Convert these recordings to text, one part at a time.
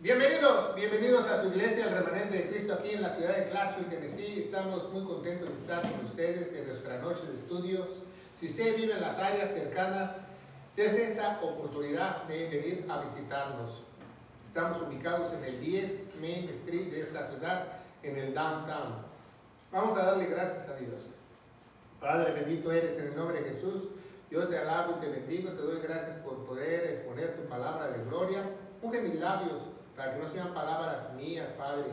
Bienvenidos a su iglesia, el Remanente de Cristo, aquí en la ciudad de Clarksville, Tennessee. Estamos muy contentos de estar con ustedes en nuestra noche de estudios. Si usted vive en las áreas cercanas, desde esa oportunidad de venir a visitarnos. Estamos ubicados en el 10 Main Street de esta ciudad, en el downtown. Vamos a darle gracias a Dios. Padre, bendito eres en el nombre de Jesús. Yo te alabo y te bendigo, te doy gracias por poder exponer tu palabra de gloria. Unge mis labios para que no sean palabras mías, Padre,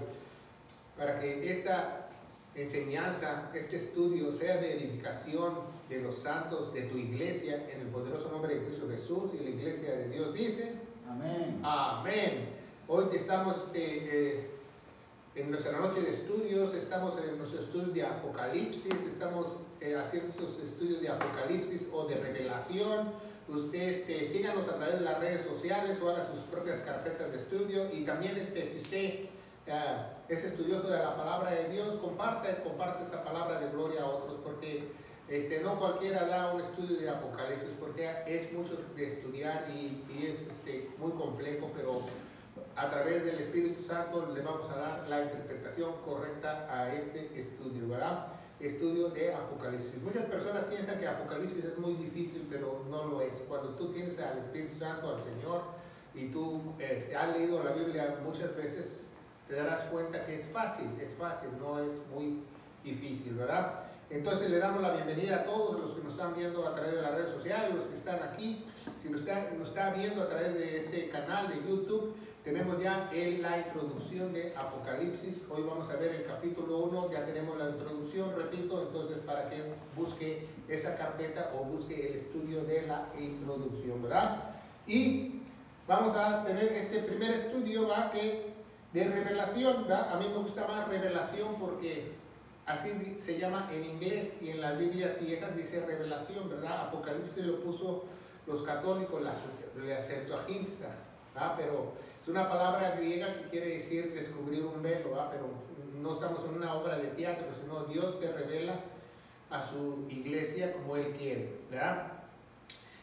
para que esta enseñanza, este estudio sea de edificación de los santos de tu iglesia, en el poderoso nombre de Cristo Jesús, y la iglesia de Dios dice, amén. Amén. Hoy estamos en nuestra noche de estudios, estamos en nuestros estudios de Apocalipsis, estamos haciendo estos estudios de Apocalipsis o de revelación. Usted síganos a través de las redes sociales o haga sus propias carpetas de estudio, y también si usted es estudioso de la palabra de Dios, comparte esa palabra de gloria a otros, porque no cualquiera da un estudio de Apocalipsis, porque es mucho de estudiar y es muy complejo, pero a través del Espíritu Santo le vamos a dar la interpretación correcta a este estudio, ¿verdad? Estudio de Apocalipsis. Muchas personas piensan que Apocalipsis es muy difícil, pero no lo es. Cuando tú tienes al Espíritu Santo, al Señor, y tú has leído la Biblia muchas veces, te darás cuenta que es fácil, no es muy difícil, ¿verdad? Entonces le damos la bienvenida a todos los que nos están viendo a través de las redes sociales, los que están aquí. Si nos está viendo a través de este canal de YouTube, tenemos ya la introducción de Apocalipsis. Hoy vamos a ver el capítulo 1, ya tenemos la introducción, repito, entonces para que busque esa carpeta o busque el estudio de la introducción, ¿verdad? Y vamos a tener este primer estudio, ¿verdad? De revelación, ¿verdad? A mí me gusta más revelación porque así se llama en inglés, y en las Biblias viejas dice revelación, ¿verdad? Apocalipsis lo puso los católicos, la Septuaginta, ¿verdad? Pero es una palabra griega que quiere decir descubrir un velo, ¿verdad? Pero no estamos en una obra de teatro, sino Dios se revela a su iglesia como Él quiere, ¿verdad?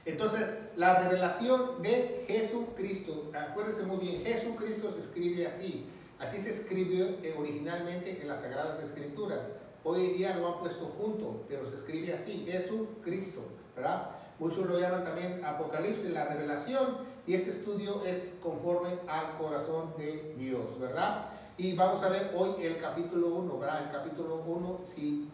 Entonces, la revelación de Jesucristo, acuérdense muy bien, Jesucristo se escribe así se escribió originalmente en las Sagradas Escrituras. Hoy en día lo han puesto junto, pero se escribe así, Jesucristo, ¿verdad? Muchos lo llaman también Apocalipsis, la revelación, y este estudio es conforme al corazón de Dios, ¿verdad? Y vamos a ver hoy el capítulo 1, ¿verdad? El capítulo 1, si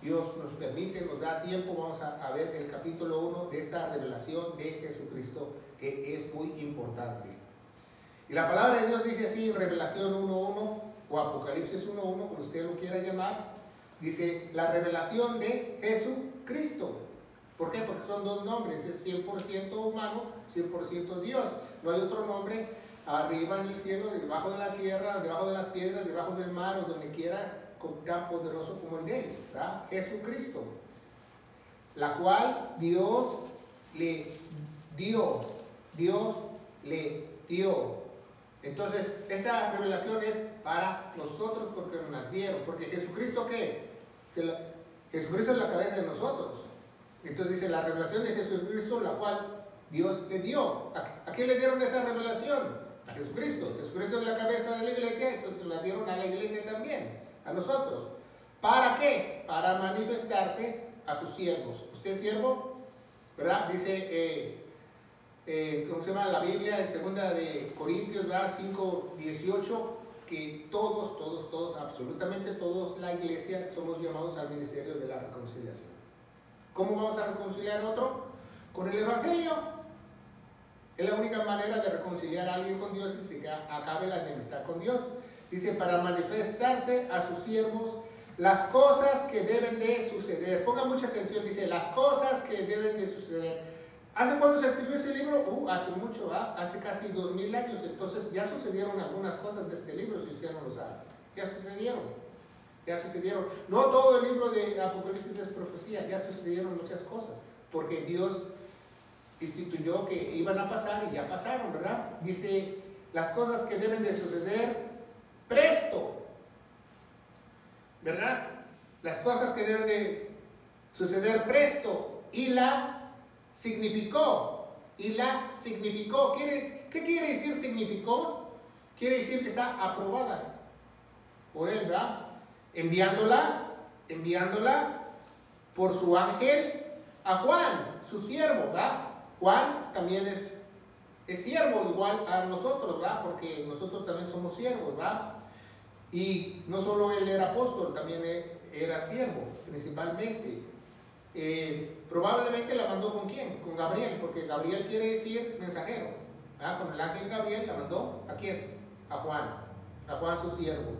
Dios nos permite, nos da tiempo, vamos a ver el capítulo 1 de esta revelación de Jesucristo, que es muy importante. Y la palabra de Dios dice así en Revelación 1.1 o Apocalipsis 1.1, como usted lo quiera llamar, dice la revelación de Jesucristo. ¿Por qué? Porque son dos nombres, es 100% humano, 100% Dios. No hay otro nombre arriba en el cielo, debajo de la tierra, debajo de las piedras, debajo del mar o donde quiera, tan poderoso como el de él, ¿verdad? Jesucristo, la cual Dios le dio. Entonces, esta revelación es para nosotros porque nos la dieron. Porque Jesucristo, ¿qué? Jesucristo es la cabeza de nosotros. Entonces dice, la revelación de Jesucristo, la cual Dios le dio. ¿A quién le dieron esa revelación? A Jesucristo. Jesucristo es la cabeza de la iglesia, entonces la dieron a la iglesia también, a nosotros. ¿Para qué? Para manifestarse a sus siervos. ¿Usted es siervo? ¿Verdad? Dice... ¿cómo se llama? La Biblia en 2 de Corintios 5:18, que todos, absolutamente todos, la iglesia somos llamados al ministerio de la reconciliación. ¿Cómo vamos a reconciliar a otro? Con el Evangelio. Es la única manera de reconciliar a alguien con Dios y que acabe la enemistad con Dios. Dice, para manifestarse a sus siervos las cosas que deben de suceder. Ponga mucha atención, dice, las cosas que deben de suceder. ¿Hace cuándo se escribió ese libro? Hace mucho, hace casi 2000 años. Entonces ya sucedieron algunas cosas de este libro, si usted no lo sabe. Ya sucedieron. No todo el libro de Apocalipsis es profecía, ya sucedieron muchas cosas. Porque Dios instituyó que iban a pasar y ya pasaron, ¿verdad? Dice, las cosas que deben de suceder presto, ¿verdad? Las cosas que deben de suceder presto, y la significó. ¿Qué quiere decir significó? quiere decir que está aprobada por él, ¿verdad? Enviándola por su ángel a Juan, su siervo, ¿verdad? Juan también es siervo igual a nosotros, ¿verdad? Porque nosotros también somos siervos, ¿verdad? Y no solo él era apóstol, también era siervo, principalmente. Probablemente la mandó ¿con quién? Con Gabriel, porque Gabriel quiere decir mensajero, ¿verdad? Con el ángel Gabriel la mandó ¿a quién? A Juan su siervo.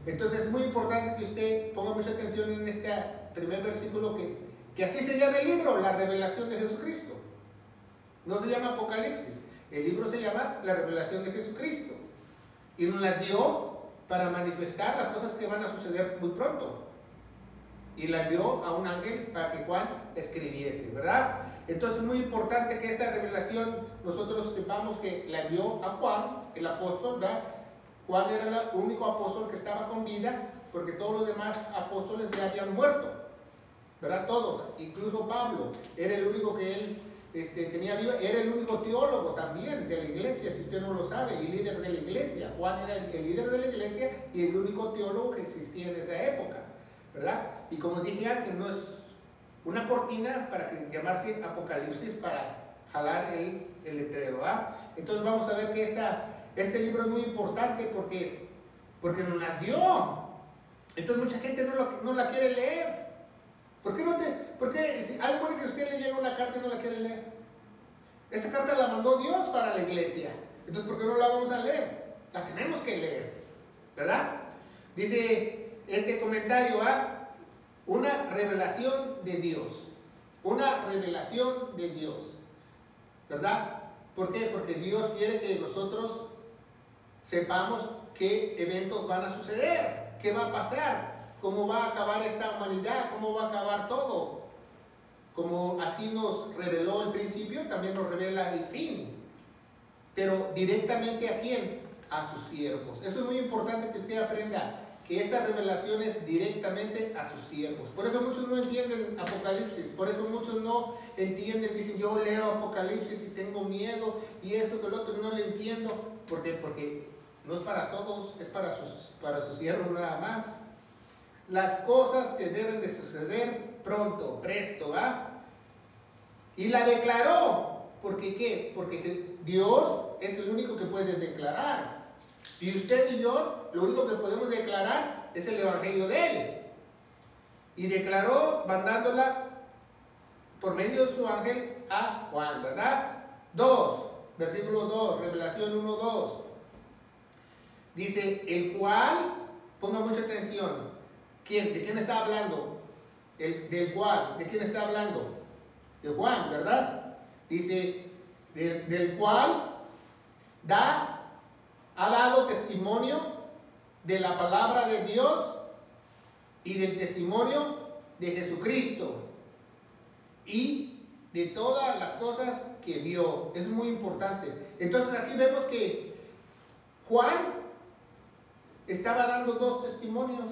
Entonces es muy importante que usted ponga mucha atención en este primer versículo, que así se llama el libro, la revelación de Jesucristo. No se llama Apocalipsis, el libro se llama la revelación de Jesucristo. Y nos las dio para manifestar las cosas que van a suceder muy pronto. Y la envió a un ángel para que Juan escribiese, ¿verdad? Entonces es muy importante que esta revelación nosotros sepamos que la envió a Juan, el apóstol, ¿verdad? Juan era el único apóstol que estaba con vida, porque todos los demás apóstoles ya habían muerto, ¿verdad? Todos, incluso Pablo, era el único que él tenía viva, era el único teólogo también de la iglesia, si usted no lo sabe, y líder de la iglesia. Juan era el líder de la iglesia y el único teólogo que existía en esa época, ¿verdad? Y como dije antes, no es una cortina para llamarse Apocalipsis para jalar el letrero, ¿verdad? Entonces vamos a ver que este libro es muy importante porque nos la dio. Entonces mucha gente no la quiere leer. ¿Por qué algo de que usted le llega una carta y no la quiere leer? Esa carta la mandó Dios para la iglesia. Entonces, ¿por qué no la vamos a leer? La tenemos que leer, ¿verdad? Dice este comentario, ¿va? Una revelación de Dios. Una revelación de Dios, ¿verdad? ¿Por qué? Porque Dios quiere que nosotros sepamos qué eventos van a suceder, qué va a pasar, cómo va a acabar esta humanidad, cómo va a acabar todo. Como así nos reveló el principio, también nos revela el fin. Pero directamente ¿a quién? A sus siervos. Eso es muy importante que usted aprenda, que esta revelación es directamente a sus siervos. Por eso muchos no entienden Apocalipsis, por eso muchos no entienden, dicen yo leo Apocalipsis y tengo miedo y esto que el otro no le entiendo. ¿Por qué? Porque no es para todos, es para sus siervos nada más. Las cosas que deben de suceder pronto, presto, ¿va? Y la declaró. ¿Por qué qué? Porque Dios es el único que puede declarar. Y usted y yo, lo único que podemos declarar es el evangelio de Él. Y declaró mandándola por medio de su ángel a Juan, ¿verdad? 2, versículo 2, Revelación 1, 2. Dice, el cual, ponga mucha atención, ¿de quién está hablando? Del cual, ¿de quién está hablando? De Juan, ¿verdad? Dice, del cual ha dado testimonio de la palabra de Dios y del testimonio de Jesucristo y de todas las cosas que vio. Es muy importante. Entonces aquí vemos que Juan estaba dando dos testimonios.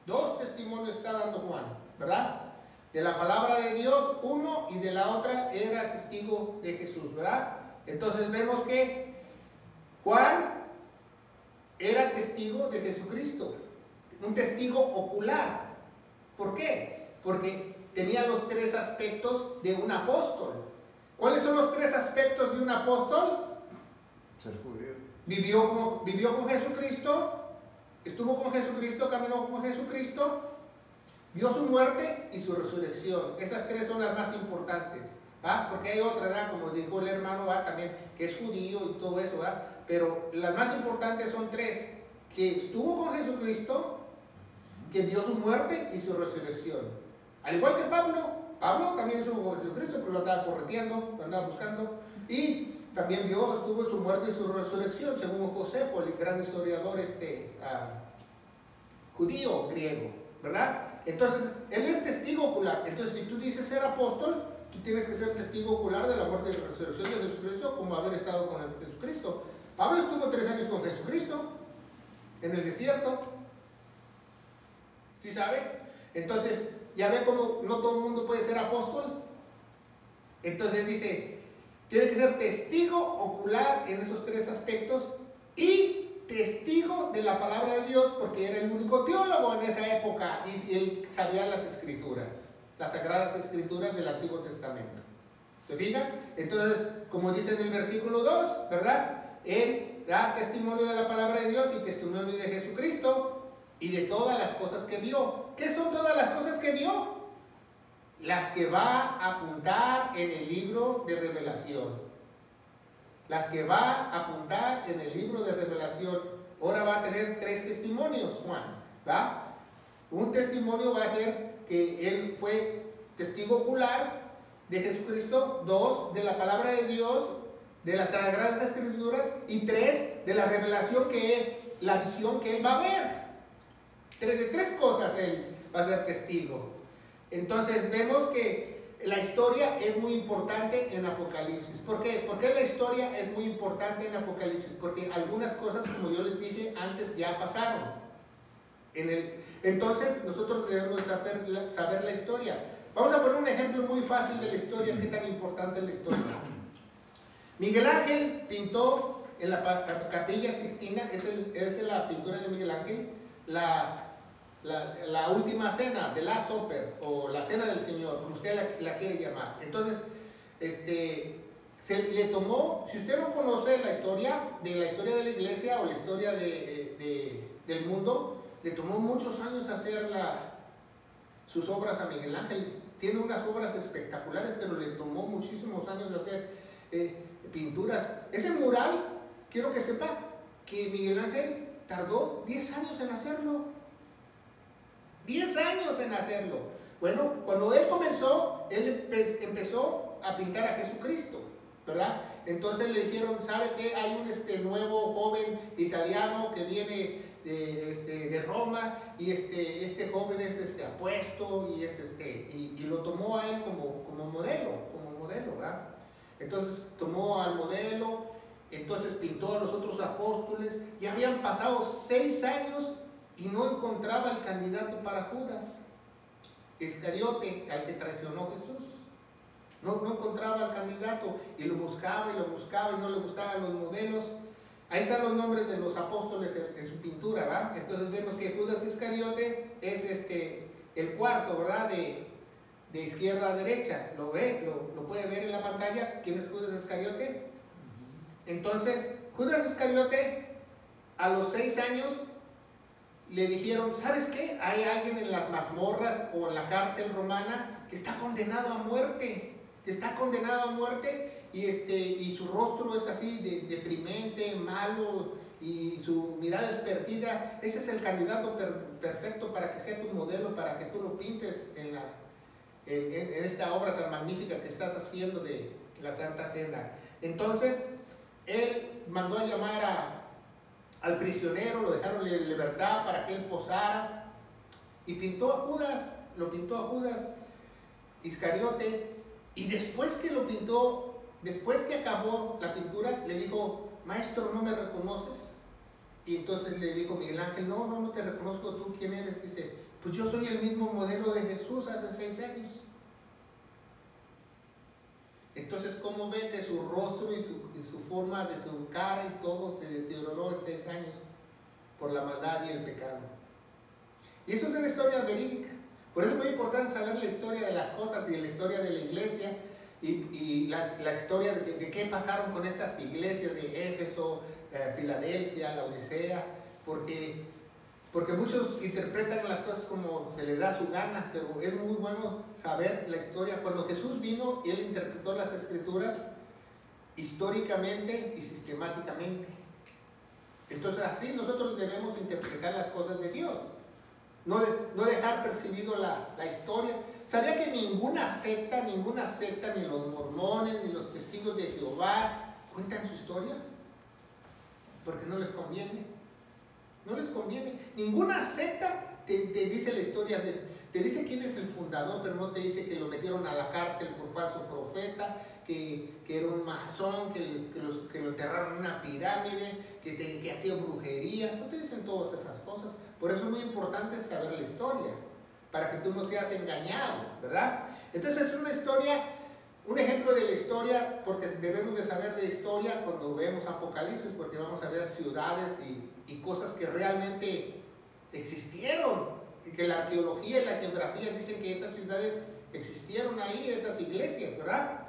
Dos testimonios está dando Juan, ¿verdad? De la palabra de Dios, uno, y de la otra era testigo de Jesús, ¿verdad? Entonces vemos que Juan era testigo de Jesucristo, un testigo ocular. ¿Por qué? Porque tenía los tres aspectos de un apóstol. ¿Cuáles son los tres aspectos de un apóstol? Ser judío. Vivió con Jesucristo, estuvo con Jesucristo, caminó con Jesucristo, vio su muerte y su resurrección. Esas tres son las más importantes, ¿va? Porque hay otras, ¿verdad? Como dijo el hermano, ¿va? También, que es judío y todo eso, ¿va? Pero las más importantes son tres: que estuvo con Jesucristo, que vio su muerte y su resurrección. Al igual que Pablo también estuvo con Jesucristo, pero lo andaba correteando, lo andaba buscando, y también estuvo en su muerte y su resurrección, según Josefo, el gran historiador judío, griego, ¿verdad? Entonces, él es testigo ocular. Entonces, si tú dices ser apóstol, tú tienes que ser testigo ocular de la muerte y la resurrección de Jesucristo, como haber estado con Jesucristo. Pablo estuvo 3 años con Jesucristo, en el desierto. ¿Sí sabe? Entonces, ya ve cómo no todo el mundo puede ser apóstol. Entonces dice, Tiene que ser testigo ocular en esos tres aspectos y testigo de la palabra de Dios, porque era el único teólogo en esa época y él sabía las escrituras, las sagradas escrituras del Antiguo Testamento. ¿Se fijan? Entonces, como dice en el versículo 2, ¿verdad? Él da testimonio de la palabra de Dios y testimonio de Jesucristo y de todas las cosas que vio. ¿Qué son todas las cosas que vio? Las que va a apuntar en el libro de Revelación. Las que va a apuntar en el libro de Revelación. Ahora va a tener tres testimonios, Juan, ¿va? Un testimonio va a ser que él fue testigo ocular de Jesucristo, 2, de la palabra de Dios, de las Sagradas Escrituras, y 3, de la revelación la visión que él va a ver. De tres cosas él va a ser testigo. Entonces vemos que la historia es muy importante en Apocalipsis. ¿Por qué? ¿Por qué la historia es muy importante en Apocalipsis? Porque algunas cosas, como yo les dije antes, ya pasaron. Entonces nosotros debemos saber la historia. Vamos a poner un ejemplo muy fácil de la historia, qué tan importante es la historia. Miguel Ángel pintó en la Capilla Sixtina, es la pintura de Miguel Ángel, la última cena, The Last Supper, o la cena del Señor, como usted la quiere llamar. Entonces, se le tomó, si usted no conoce la historia de la iglesia o la historia del mundo, le tomó muchos años hacer sus obras a Miguel Ángel. Tiene unas obras espectaculares, pero le tomó muchísimos años de hacer pinturas. Ese mural, quiero que sepa que Miguel Ángel tardó 10 años en hacerlo. 10 años en hacerlo. Bueno, cuando él comenzó, él empezó a pintar a Jesucristo, ¿verdad? Entonces le dijeron, ¿sabe qué? Hay un nuevo joven italiano que viene de Roma, y este joven es apuesto, y lo tomó a él como modelo, ¿verdad? Entonces tomó al modelo, entonces pintó a los otros apóstoles, y habían pasado 6 años y no encontraba el candidato para Judas Iscariote, al que traicionó Jesús. No encontraba al candidato, y lo buscaba y no le gustaban los modelos. Ahí están los nombres de los apóstoles en su pintura, ¿verdad? Entonces vemos que Judas Iscariote es el cuarto, ¿verdad? De izquierda a derecha. ¿Lo ve? ¿Lo puede ver en la pantalla? ¿Quién es Judas Iscariote? Entonces, Judas Iscariote, a los 6 años, le dijeron, ¿sabes qué? Hay alguien en las mazmorras o en la cárcel romana que está condenado a muerte. Y su rostro es así deprimente, malo, y su mirada es perdida. Ese es el candidato perfecto para que sea tu modelo, para que tú lo pintes en esta obra tan magnífica que estás haciendo de la Santa Cena. Entonces, él mandó a llamar al prisionero, lo dejaron en libertad para que él posara, y pintó a Judas, lo pintó a Judas Iscariote. Y después que lo pintó, después que acabó la pintura, le dijo, maestro, ¿no me reconoces? Y entonces le dijo Miguel Ángel, no te reconozco. ¿Tú quién eres? Dice, pues yo soy el mismo modelo de Jesús hace 6 años. Entonces, ¿cómo ve que su rostro y su forma de su cara y todo se deterioró en 6 años por la maldad y el pecado? Y eso es una historia verídica. Por eso es muy importante saber la historia de las cosas y la historia de la iglesia y la historia de qué pasaron con estas iglesias de Éfeso, Filadelfia, la Odisea, porque muchos interpretan las cosas como se les da su gana, pero es muy bueno saber la historia. Cuando Jesús vino, Él interpretó las Escrituras históricamente y sistemáticamente. Entonces así nosotros debemos interpretar las cosas de Dios. No dejar percibido la historia. ¿Sabía que ninguna secta, ni los mormones, ni los testigos de Jehová cuentan su historia? Porque no les conviene. No les conviene. Ninguna secta te dice la historia, te dice quién es el fundador, pero no te dice que lo metieron a la cárcel por falso profeta, que era un masón, que lo enterraron en una pirámide, que hacía brujería. No te dicen todas esas cosas. Por eso es muy importante saber la historia, para que tú no seas engañado, ¿verdad? Entonces es una historia Un ejemplo de la historia, porque debemos de saber de historia cuando vemos Apocalipsis, porque vamos a ver ciudades y cosas que realmente existieron, y que la arqueología y la geografía dicen que esas ciudades existieron ahí, esas iglesias, ¿verdad?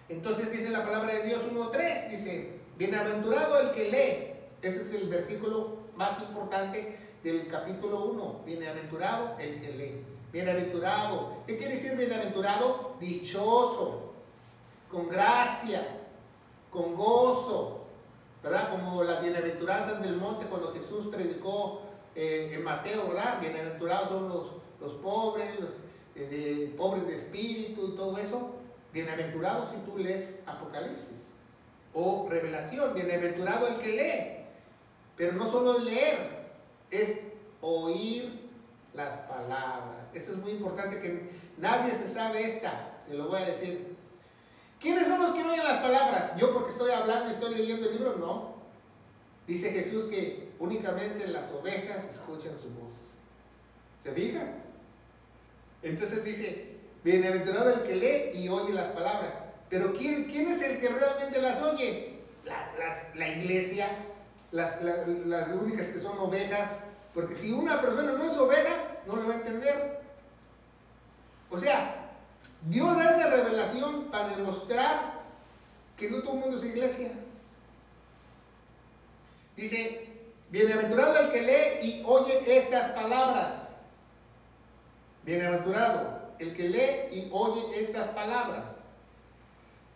Entonces dice la palabra de Dios 1:3, dice, bienaventurado el que lee. Ese es el versículo más importante del capítulo 1, bienaventurado el que lee. Bienaventurado, ¿qué quiere decir bienaventurado? Dichoso, con gracia, con gozo, ¿verdad? Como las bienaventuranzas del monte cuando Jesús predicó en Mateo, ¿verdad? Bienaventurados son los pobres, pobres de espíritu y todo eso. Bienaventurados si tú lees Apocalipsis o Revelación, bienaventurado el que lee. Pero no solo leer, es oír las palabras. Eso es muy importante, que nadie se sabe esta, te lo voy a decir. ¿Quiénes son los que oyen las palabras? ¿Yo porque estoy hablando y estoy leyendo el libro? No. Dice Jesús que únicamente las ovejas escuchan su voz. ¿Se fijan? Entonces dice, bienaventurado el que lee y oye las palabras. Pero ¿quién es el que realmente las oye? La iglesia, las únicas que son ovejas. Porque si una persona no es oveja, no lo va a entender. O sea, Dios da esa revelación para demostrar que no todo el mundo es iglesia. Dice, bienaventurado el que lee y oye estas palabras. Bienaventurado el que lee y oye estas palabras.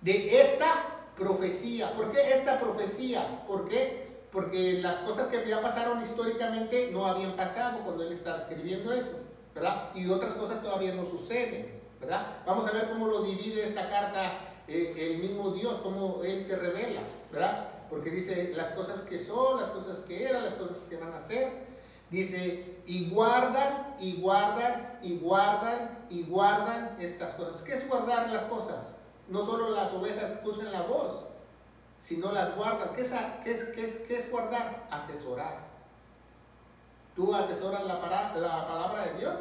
De esta profecía. ¿Por qué esta profecía? ¿Por qué? Porque las cosas que ya pasaron históricamente no habían pasado cuando él estaba escribiendo eso, ¿verdad? Y otras cosas todavía no suceden, ¿verdad? Vamos a ver cómo lo divide esta carta el mismo Dios, cómo él se revela, ¿verdad? Porque dice las cosas que son, las cosas que eran, las cosas que van a ser. Dice, y guardan, y guardan, y guardan, y guardan estas cosas. ¿Qué es guardar las cosas? No solo las ovejas escuchan la voz, sino las guardan. ¿Qué es guardar? Atesorar. ¿Tú atesoras la palabra de Dios?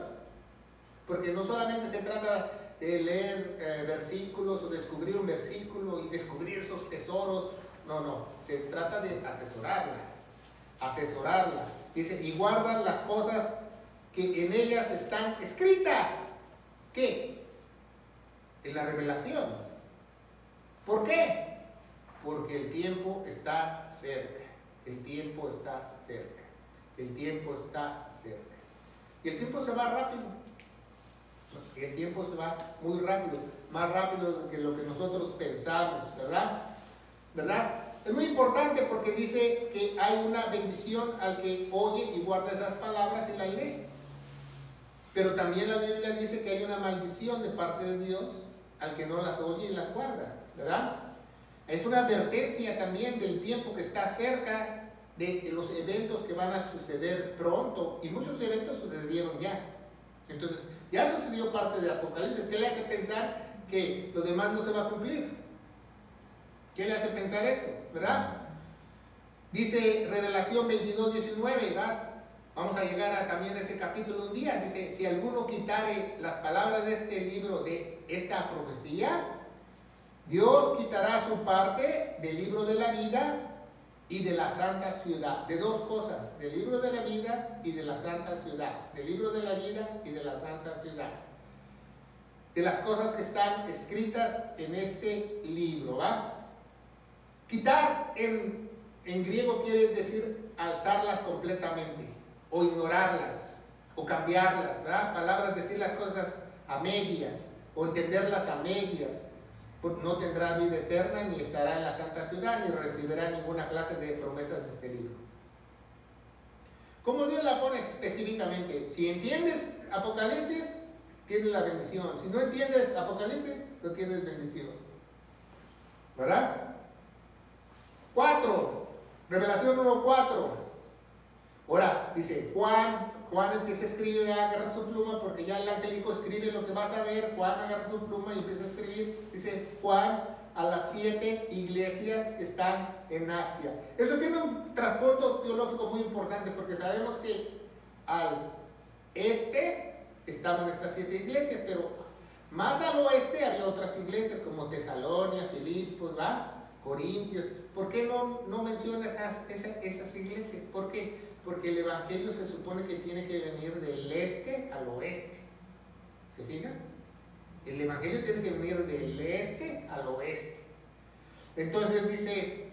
Porque no solamente se trata de leer versículos o descubrir un versículo y descubrir esos tesoros. No, se trata de atesorarla. Dice, y guardan las cosas que en ellas están escritas. ¿Qué? En la revelación. ¿Por qué? Porque el tiempo está cerca. El tiempo está cerca. El tiempo está cerca. Y el tiempo se va rápido. El tiempo se va muy rápido. Más rápido que lo que nosotros pensamos, ¿verdad? ¿Verdad? Es muy importante porque dice que hay una bendición al que oye y guarda esas palabras y las lee. Pero también la Biblia dice que hay una maldición de parte de Dios al que no las oye y las guarda, ¿verdad? Es una advertencia también del tiempo que está cerca, de los eventos que van a suceder pronto, y muchos eventos sucedieron ya. Entonces, ya sucedió parte de Apocalipsis. ¿Qué le hace pensar que lo demás no se va a cumplir? ¿Qué le hace pensar eso? ¿Verdad? Dice Revelación 22:19, ¿verdad? Vamos a llegar también a ese capítulo un día. Dice, si alguno quitare las palabras de este libro, de esta profecía, Dios quitará su parte del libro de la vida y de la santa ciudad. De dos cosas, del libro de la vida y de la santa ciudad. Del libro de la vida y de la santa ciudad. De las cosas que están escritas en este libro, ¿va? Quitar en griego quiere decir alzarlas completamente, o ignorarlas, o cambiarlas, ¿verdad? Palabras, decir las cosas a medias, o entenderlas a medias. No tendrá vida eterna, ni estará en la santa ciudad, ni recibirá ninguna clase de promesas de este libro. ¿Cómo Dios la pone específicamente? Si entiendes Apocalipsis, tienes la bendición. Si no entiendes Apocalipsis, no tienes bendición. ¿Verdad? 4, Revelación 1:4. Ahora, dice, Juan empieza a escribir, agarra su pluma, porque ya el ángel dijo, escribe lo que vas a ver. Juan agarra su pluma y empieza a escribir. Dice, Juan, a las 7 iglesias que están en Asia. Eso tiene un trasfondo teológico muy importante, porque sabemos que al este estaban estas 7 iglesias, pero Más al oeste había otras iglesias como Tesalonia, Filipos, ¿va? Corintios. ¿Por qué no menciona esas iglesias? ¿Por qué? Porque el evangelio se supone que tiene que venir del este al oeste. ¿Se fijan? El evangelio tiene que venir del este al oeste. Entonces dice,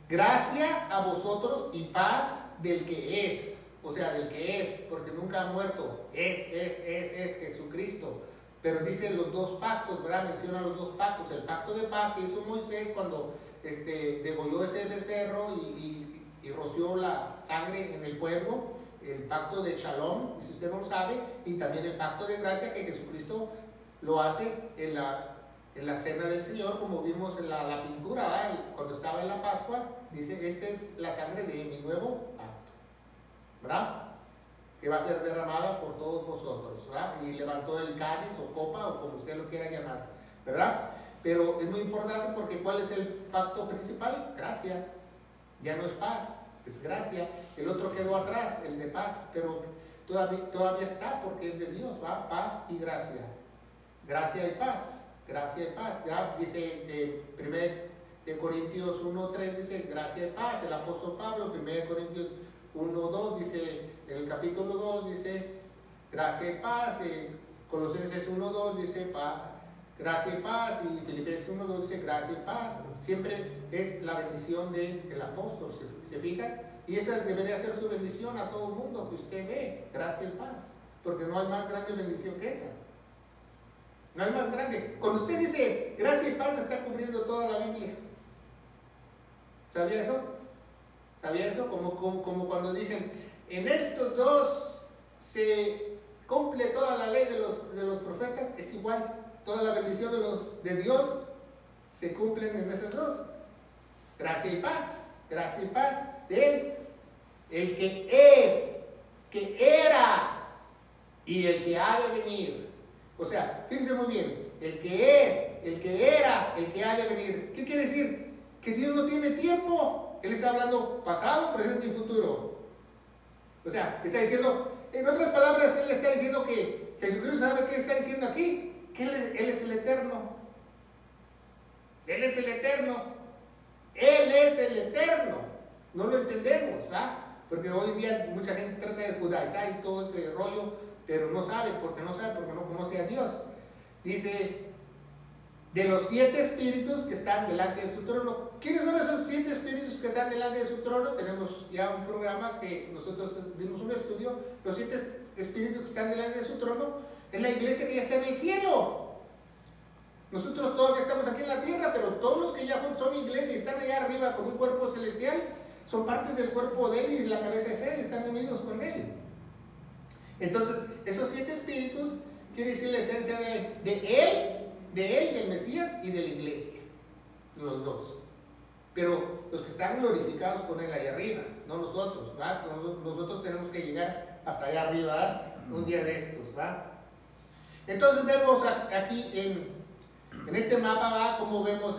gracia a vosotros y paz del que es. O sea, del que es, porque nunca ha muerto. Es Jesucristo. Pero dice los dos pactos, ¿verdad? Menciona los dos pactos. El pacto de paz que hizo Moisés cuando degolló ese becerro y roció la sangre en el pueblo. El pacto de Shalom, si usted no lo sabe. Y también el pacto de gracia que Jesucristo lo hace en la cena del Señor, como vimos en la pintura, ¿verdad? Cuando estaba en la Pascua. Dice, esta es la sangre de mi nuevo pacto, ¿verdad? Que va a ser derramada por todos vosotros, ¿verdad? Y levantó el cáliz o copa o como usted lo quiera llamar, ¿verdad? Pero es muy importante porque ¿cuál es el pacto principal? Gracia. Ya no es paz, es gracia. El otro quedó atrás, el de paz, pero todavía está porque es de Dios, ¿va? Paz y gracia. Gracia y paz, gracia y paz. Ya dice 1 Corintios 1:3 dice gracia y paz. El apóstol Pablo, 1 Corintios 1:2 dice, en el capítulo 2 dice gracia y paz, Colosenses 1:2 dice paz, gracia y paz, y Filipenses 1:2 dice gracia y paz. Siempre es la bendición del apóstol, ¿se fijan? Y esa debería ser su bendición a todo el mundo que usted ve, gracia y paz, porque no hay más grande bendición que esa. No hay más grande. Cuando usted dice gracia y paz está cubriendo toda la Biblia. ¿Sabía eso? ¿Sabía eso? Como cuando dicen, en estos dos se cumple toda la ley de los profetas, es igual. Toda la bendición de Dios se cumplen en esos dos. Gracia y paz de Él. El que es, que era y el que ha de venir. O sea, fíjense muy bien, el que es, el que era, el que ha de venir. ¿Qué quiere decir? Que Dios no tiene tiempo. Él está hablando pasado, presente y futuro. O sea, está diciendo, en otras palabras, Él está diciendo que Jesucristo sabe qué está diciendo aquí, que Él es el eterno. Él es el eterno. Él es el eterno. No lo entendemos, ¿va? Porque hoy en día mucha gente trata de judaizar y todo ese rollo, pero no sabe porque no conoce a Dios. Dice, de los 7 espíritus que están delante de su trono. ¿Quiénes son esos 7 espíritus que están delante de su trono? Tenemos ya un programa que nosotros dimos un estudio. Los 7 espíritus que están delante de su trono es la iglesia que ya está en el cielo. Nosotros todavía estamos aquí en la tierra, pero todos los que ya son iglesia y están allá arriba con un cuerpo celestial, son parte del cuerpo de Él y la cabeza es Él, están unidos con Él. Entonces, esos 7 espíritus quiere decir la esencia de Él, del Mesías y de la iglesia. Los dos. Pero los que están glorificados con Él allá arriba, no nosotros, ¿va? Nosotros tenemos que llegar hasta allá arriba, ¿va? Un día de estos, ¿va? Entonces vemos aquí en este mapa, ¿va? Como vemos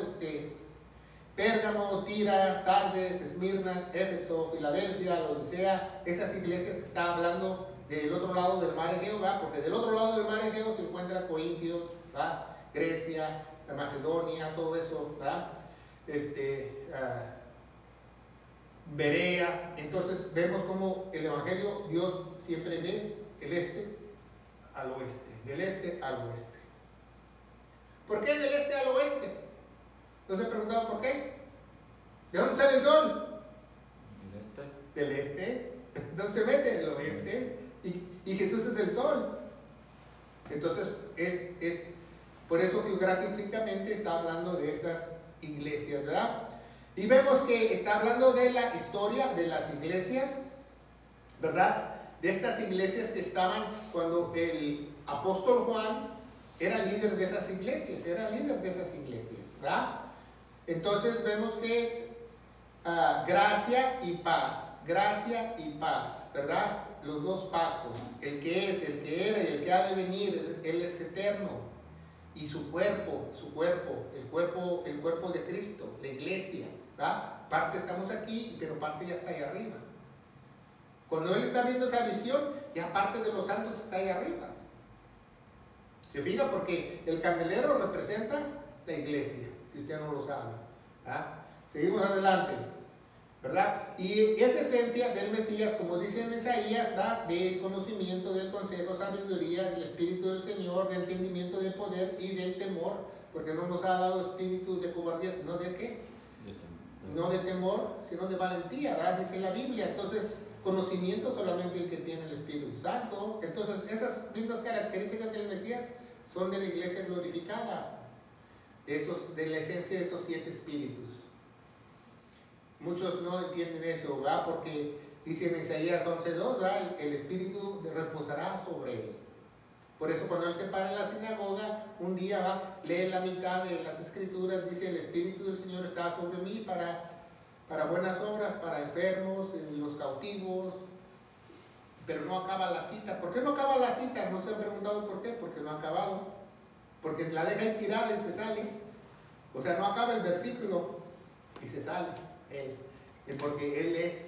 Pérgamo, Tira, Sardes, Esmirna, Éfeso, Filadelfia, Laodicea, esas iglesias que está hablando del otro lado del mar Egeo, ¿va? Porque del otro lado del mar Egeo se encuentra Corintios, ¿va? Grecia, Macedonia, todo eso, ¿va? Berea. Entonces vemos como el Evangelio, Dios siempre del este al oeste, del este al oeste. ¿Por qué del este al oeste? ¿No se preguntaban por qué? ¿De dónde sale el sol? Del este. ¿Dónde se mete? El oeste. Y Jesús es el sol. Entonces es por eso geográficamente está hablando de esas iglesias, ¿verdad? Y vemos que está hablando de la historia de las iglesias, ¿verdad? De estas iglesias que estaban cuando el apóstol Juan era líder de esas iglesias, ¿verdad? Entonces vemos que gracia y paz, ¿verdad? Los dos pactos, el que es, el que era y el que ha de venir, Él es eterno. Y su cuerpo, el cuerpo de Cristo, la iglesia, ¿verdad? Parte estamos aquí, pero parte ya está ahí arriba. Cuando Él está viendo esa visión, ya parte de los santos está ahí arriba. ¿Se fija? Porque el candelero representa la iglesia, si usted no lo sabe. ¿Ah? Seguimos adelante, ¿verdad? Y esa esencia del Mesías, como dice en Isaías, da del conocimiento, del consejo, sabiduría, del Espíritu del Señor, del entendimiento, del poder y del temor, porque no nos ha dado espíritu de cobardía, sino de ¿qué? No de temor, sino de valentía, ¿verdad? Dice la Biblia. Entonces, conocimiento solamente el que tiene el Espíritu Santo. Entonces, esas mismas características del Mesías son de la iglesia glorificada, de la esencia de esos 7 espíritus. Muchos no entienden eso, ¿verdad? Porque dice en Isaías 11:2, ¿verdad? El Espíritu reposará sobre él. Por eso cuando él se para en la sinagoga, un día va, lee la mitad de las Escrituras, dice: el Espíritu del Señor está sobre mí para buenas obras, para enfermos, los cautivos. Pero no acaba la cita. ¿Por qué no acaba la cita? ¿No se han preguntado por qué? Porque no ha acabado. Porque la deja ahí tirada y se sale. O sea, no acaba el versículo y se sale él. Porque él es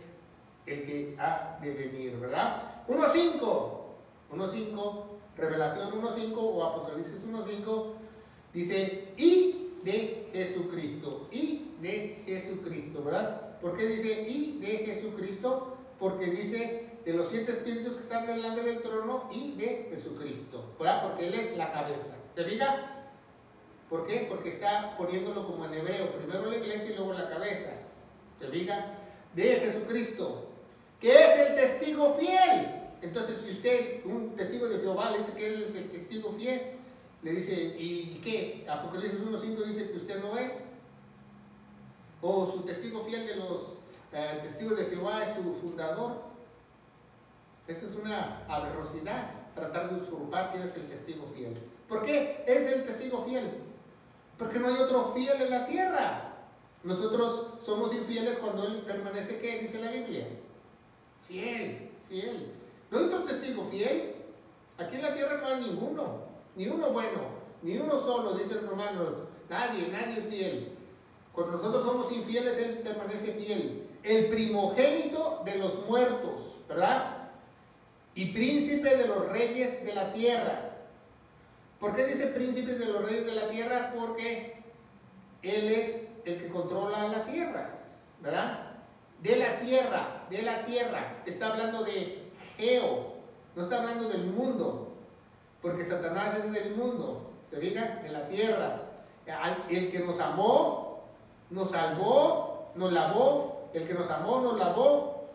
el que ha de venir, ¿verdad? 1.5, Revelación 1.5 o Apocalipsis 1.5 dice: y de Jesucristo, ¿verdad? ¿Por qué dice y de Jesucristo? Porque dice de los 7 espíritus que están delante del trono y de Jesucristo, ¿verdad? Porque él es la cabeza. ¿Se fija? ¿Por qué? Porque está poniéndolo como en hebreo, primero la iglesia y luego la cabeza. ¿Se fija? De Jesucristo, que es el testigo fiel. Entonces, si usted, un testigo de Jehová, le dice que él es el testigo fiel, le dice: ¿y qué? Apocalipsis 1.5 dice que usted no es. O su testigo fiel de los testigos de Jehová es su fundador. Esa es una aberrosidad, tratar de usurpar quién es el testigo fiel. ¿Por qué es el testigo fiel? Porque no hay otro fiel en la tierra. Nosotros somos infieles cuando él permanece, ¿qué dice la Biblia? Fiel. ¿No hay otro testigo fiel? Aquí en la tierra no hay ninguno, ni uno bueno, ni uno solo, dice el romano. Nadie es fiel. Cuando nosotros somos infieles, él permanece fiel. El primogénito de los muertos, ¿verdad? Y príncipe de los reyes de la tierra. ¿Por qué dice príncipe de los reyes de la tierra? Porque él es el que controla la tierra, ¿verdad? De la tierra. Está hablando de Geo, no está hablando del mundo, porque Satanás es del mundo, ¿se fija? De la tierra. El que nos amó, nos salvó, nos lavó, el que nos amó, nos lavó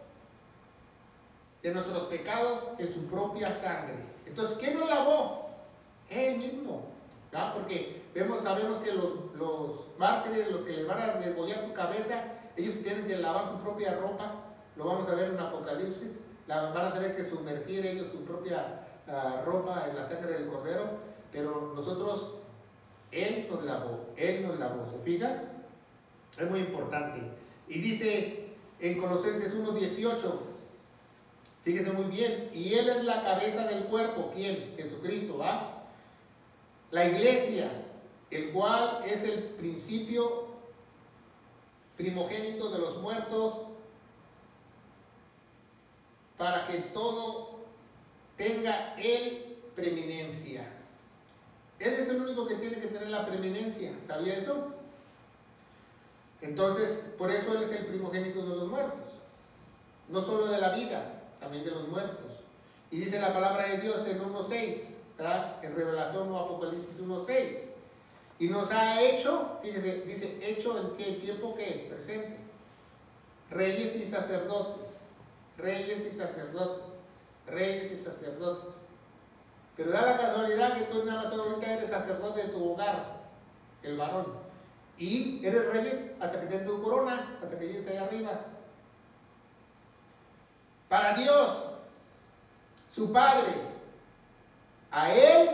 de nuestros pecados en su propia sangre. Entonces, ¿quién nos lavó? Él mismo, ¿verdad? Porque sabemos que los mártires, los que les van a degollar su cabeza, ellos tienen que lavar su propia ropa. Lo vamos a ver en Apocalipsis. Van a tener que sumergir ellos su propia ropa en la sangre del Cordero. Pero nosotros, Él nos lavó, ¿se fijan? Es muy importante. Y dice en Colosenses 1.18, fíjense muy bien: y Él es la cabeza del cuerpo. ¿Quién? Jesucristo, ¿va? La iglesia, el cual es el principio primogénito de los muertos, para que todo tenga él preeminencia. Él es el único que tiene que tener la preeminencia. ¿Sabía eso? Entonces, por eso él es el primogénito de los muertos. No solo de la vida, también de los muertos. Y dice la palabra de Dios en 1.6, ¿verdad? En Revelación o Apocalipsis 1.6. Y nos ha hecho, fíjese, dice, hecho en qué tiempo que presente. Reyes y sacerdotes. Pero da la casualidad que tú nada más ahorita eres sacerdote de tu hogar, el varón. Y eres reyes hasta que te den tu corona, hasta que llegues allá arriba. Para Dios, su Padre, a Él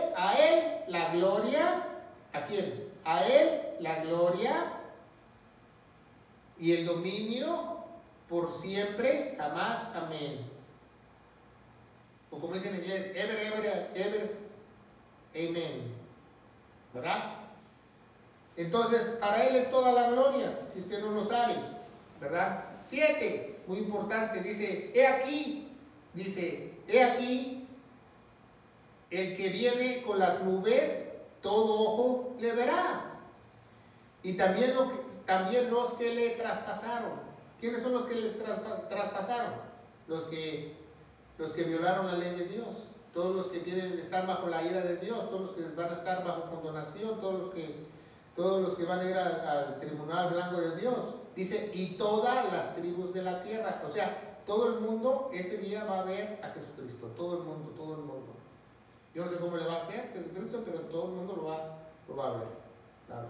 la gloria. ¿A quién? A Él la gloria y el dominio por siempre, jamás. Amén. O como dice en inglés, ever, amen. ¿Verdad? Entonces, para Él es toda la gloria, si usted no lo sabe. ¿Verdad? 7, muy importante, dice, he aquí, el que viene con las nubes, todo ojo le verá. Y también los que le traspasaron. ¿Quiénes son los que les traspasaron? Los que violaron la ley de Dios. Todos los que están bajo la ira de Dios, todos los que van a estar bajo condonación, todos los que van a ir al tribunal blanco de Dios. Dice, y todas las tribus de la tierra. O sea, todo el mundo ese día va a ver a Jesucristo. Todo el mundo, todo el mundo. Yo no sé cómo le va a hacer Jesucristo, pero todo el mundo lo va a ver. ¿Sabe?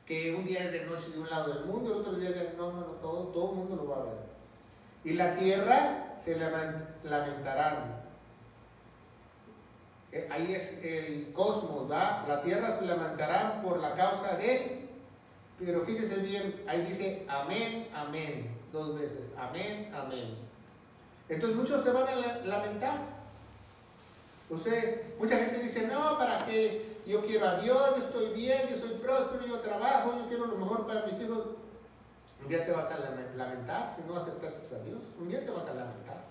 Que un día es de noche de un lado del mundo, el otro día es de... No, todo el mundo lo va a ver. Y la tierra se lamentarán. Ahí es el cosmos, ¿va? La tierra se lamentará por la causa de él. Pero fíjense bien, ahí dice amén, amén. 2 veces, amén, amén. Entonces muchos se van a lamentar. Mucha gente dice, no, ¿para qué? Yo quiero a Dios, yo estoy bien, yo soy próspero, yo trabajo, yo quiero lo mejor para mis hijos. Un día te vas a lamentar si no aceptas a Dios. Un día te vas a lamentar.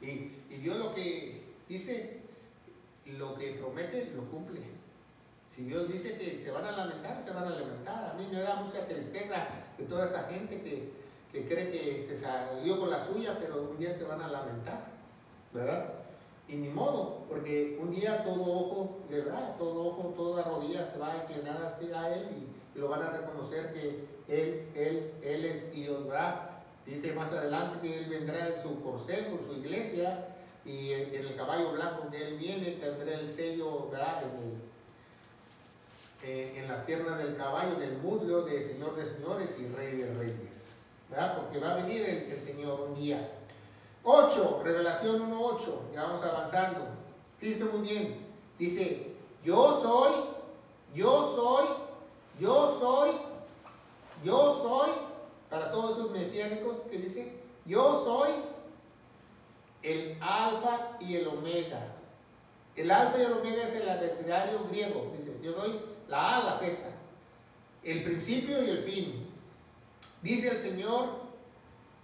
Y Dios lo que dice, lo que promete, lo cumple. Si Dios dice que se van a lamentar, se van a lamentar. A mí me da mucha tristeza de toda esa gente que cree que se salió con la suya, pero un día se van a lamentar, ¿verdad? Y ni modo, porque un día todo ojo le verá, todo ojo, toda rodilla se va a inclinar hacia Él y lo van a reconocer que Él es Dios, ¿verdad? Dice más adelante que Él vendrá en su corcel con su iglesia y en el caballo blanco que Él viene tendrá el sello, ¿verdad? En las piernas del caballo, en el muslo de Señor de señores y Rey de reyes, ¿verdad? Porque va a venir el Señor un día. 8, Revelación 1:8, ya vamos avanzando. Fíjense muy bien, dice, yo soy, para todos esos mesiánicos que dice, yo soy el alfa y el omega. El alfa y el omega es el abecedario griego, dice, yo soy la A, la Z, el principio y el fin. Dice el Señor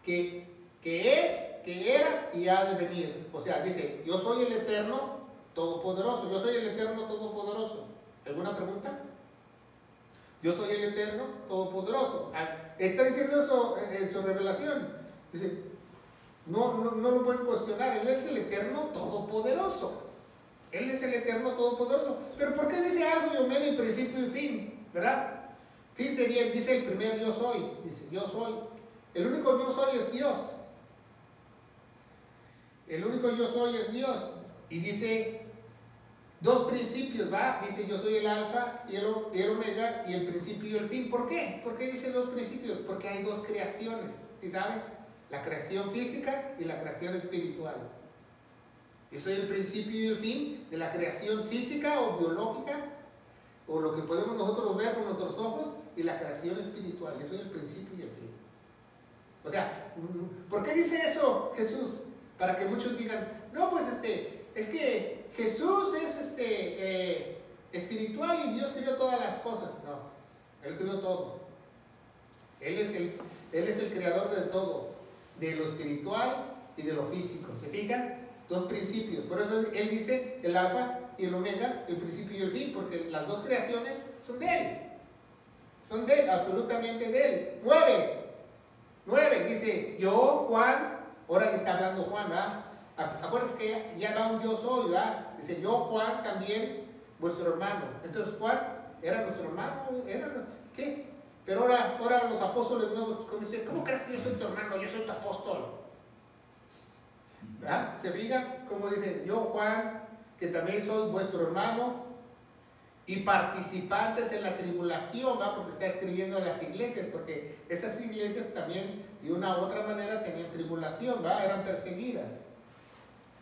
que es, que era y ha de venir. O sea, dice, yo soy el eterno todopoderoso, yo soy el eterno todopoderoso. ¿Alguna pregunta? Yo soy el eterno todopoderoso. Está diciendo eso en su revelación. Dice, no lo pueden cuestionar, Él es el eterno todopoderoso. Él es el eterno todopoderoso. Pero ¿por qué dice algo y omega y principio y fin? ¿Verdad? Fíjense bien, dice el primer yo soy. Dice, yo soy. El único yo soy es Dios. El único yo soy es Dios. Y dice 2 principios, ¿va? Dice yo soy el alfa y el omega y el principio y el fin. ¿Por qué? ¿Por qué dice 2 principios? Porque hay 2 creaciones, ¿sí saben? La creación física y la creación espiritual. Yo soy el principio y el fin de la creación física o biológica, o lo que podemos nosotros ver con nuestros ojos, y la creación espiritual. Yo soy el principio y el fin. O sea, ¿por qué dice eso Jesús? Para que muchos digan, no, pues es que Jesús es espiritual y Dios creó todas las cosas. No, Él creó todo. Él es el creador de todo, de lo espiritual y de lo físico. ¿Se fijan? 2 principios. Por eso Él dice el alfa y el omega, el principio y el fin, porque las 2 creaciones son de Él. Son de Él, absolutamente de Él. 9, dice, yo, Juan, ahora está hablando Juan, ¿verdad? Acuérdense que ya va un yo soy, ¿verdad? Dice, yo, Juan, también, vuestro hermano. Entonces, Juan era nuestro hermano, ¿qué? Pero ahora los apóstoles nuevos, como dicen, ¿cómo crees que yo soy tu hermano? Yo soy tu apóstol. ¿Verdad? Se fija, como dice, yo, Juan, que también soy vuestro hermano, y participantes en la tribulación, ¿va? Porque está escribiendo a las iglesias, porque esas iglesias también de una u otra manera tenían tribulación, ¿va? Eran perseguidas.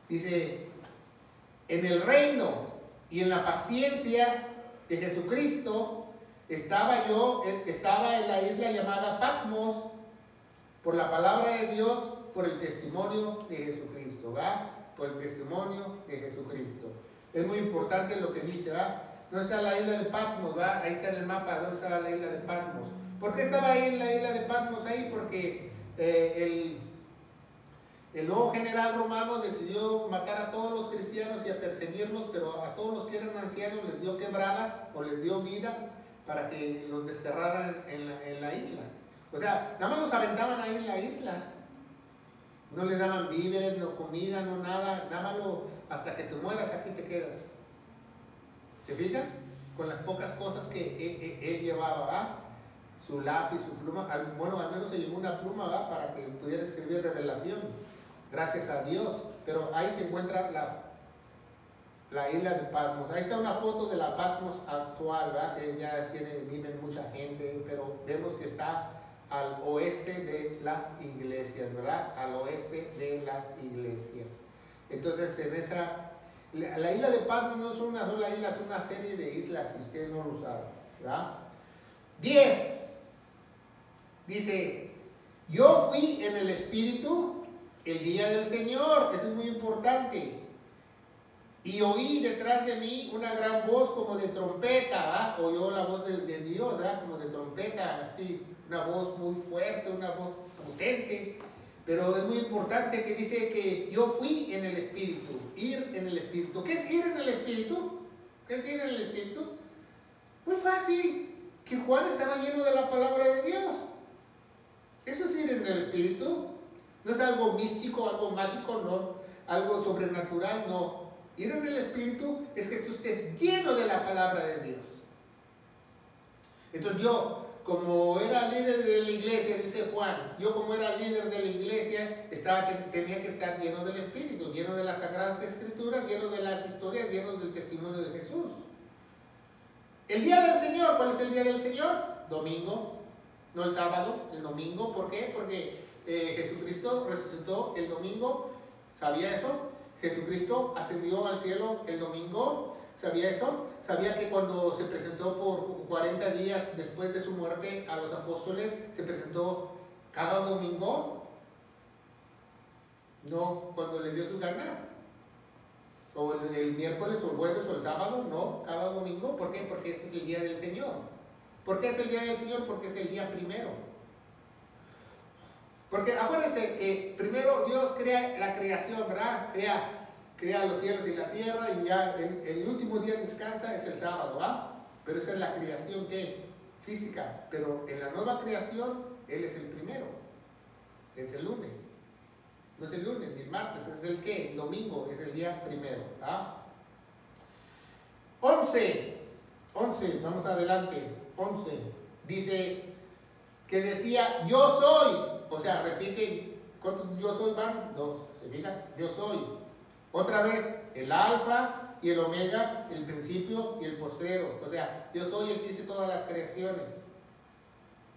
Dice, en el reino y en la paciencia de Jesucristo estaba en la isla llamada Patmos, por la palabra de Dios, por el testimonio de Jesucristo, ¿va? Por el testimonio de Jesucristo. Es muy importante lo que dice, ¿va? ¿Dónde está la isla de Patmos? ¿Va? Ahí está en el mapa, ¿dónde está la isla de Patmos? ¿Por qué estaba ahí en la isla de Patmos ahí? Porque el nuevo general romano decidió matar a todos los cristianos y a perseguirlos, pero a todos los que eran ancianos les dio quebrada o les dio vida para que los desterraran en la isla. O sea, nada más los aventaban ahí en la isla. No les daban víveres, no comida, no nada. Nada más hasta que te mueras aquí te quedas. ¿Se fijan? Con las pocas cosas que él llevaba, ¿verdad? Su lápiz, su pluma. Bueno, al menos se llevó una pluma, ¿verdad? Para que pudiera escribir revelación. Gracias a Dios. Pero ahí se encuentra la isla de Patmos. Ahí está una foto de la Patmos actual, ¿verdad? Que ya viven mucha gente, pero vemos que está al oeste de las iglesias, ¿verdad? Al oeste de las iglesias. Entonces, la isla de Patmos no es una sola isla, es una serie de islas, si usted no lo sabe, ¿verdad? 10. Dice, yo fui en el Espíritu el día del Señor. Eso es muy importante. Y oí detrás de mí una gran voz como de trompeta, ¿verdad? Oyó la voz de Dios, ¿verdad? Como de trompeta, así, una voz muy fuerte, una voz potente. Pero es muy importante que dice que yo fui en el Espíritu, ir en el Espíritu. ¿Qué es ir en el Espíritu? ¿Qué es ir en el Espíritu? Muy fácil, que Juan estaba lleno de la palabra de Dios. Eso es ir en el Espíritu. No es algo místico, algo mágico, no. Algo sobrenatural, no. Ir en el Espíritu es que tú estés lleno de la palabra de Dios. Entonces yo, como era líder de la iglesia, dice Juan, yo como era líder de la iglesia, tenía que estar lleno del Espíritu, lleno de las Sagradas Escrituras, lleno de las historias, lleno del testimonio de Jesús. El día del Señor, ¿cuál es el día del Señor? Domingo, no el sábado, el domingo. ¿Por qué? Porque Jesucristo resucitó el domingo. ¿Sabía eso? Jesucristo ascendió al cielo el domingo. ¿Sabía eso? ¿Sabía que cuando se presentó por 40 días después de su muerte a los apóstoles, se presentó cada domingo? No, cuando les dio su gana. O el miércoles, o el jueves, o el sábado, no, cada domingo. ¿Por qué? Porque ese es el día del Señor. ¿Por qué es el día del Señor? Porque es el día primero. Porque acuérdense que primero Dios crea la creación, ¿verdad? Crea los cielos y la tierra, y ya el último día descansa, es el sábado, ¿verdad? Pero esa es la creación física. Pero en la nueva creación, Él es el primero. Es el lunes. No es el lunes ni el martes, es el ¿qué? El domingo, es el día primero, ¿verdad? 11, vamos adelante. 11, dice que decía, yo soy. O sea, repite, ¿cuántos yo soy van? 2, ¿se fijan? Yo soy. Otra vez, el alfa y el omega, el principio y el postrero. O sea, yo soy el que hice todas las creaciones.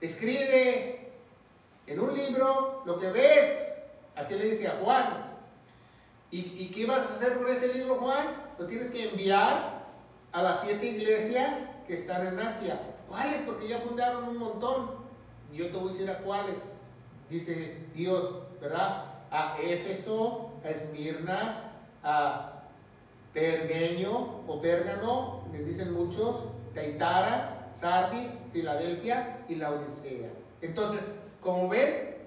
Escribe en un libro lo que ves. Aquí le dice a Juan. ¿Y qué vas a hacer con ese libro, Juan? Lo tienes que enviar a las 7 iglesias que están en Asia. ¿Cuáles? Porque ya fundaron un montón. Yo te voy a decir a cuáles. Dice Dios, ¿verdad? A Éfeso, a Esmirna, a Pergeño o Pérgamo, les dicen muchos, Taitara, Sardis, Filadelfia y Laodicea. Entonces, como ven,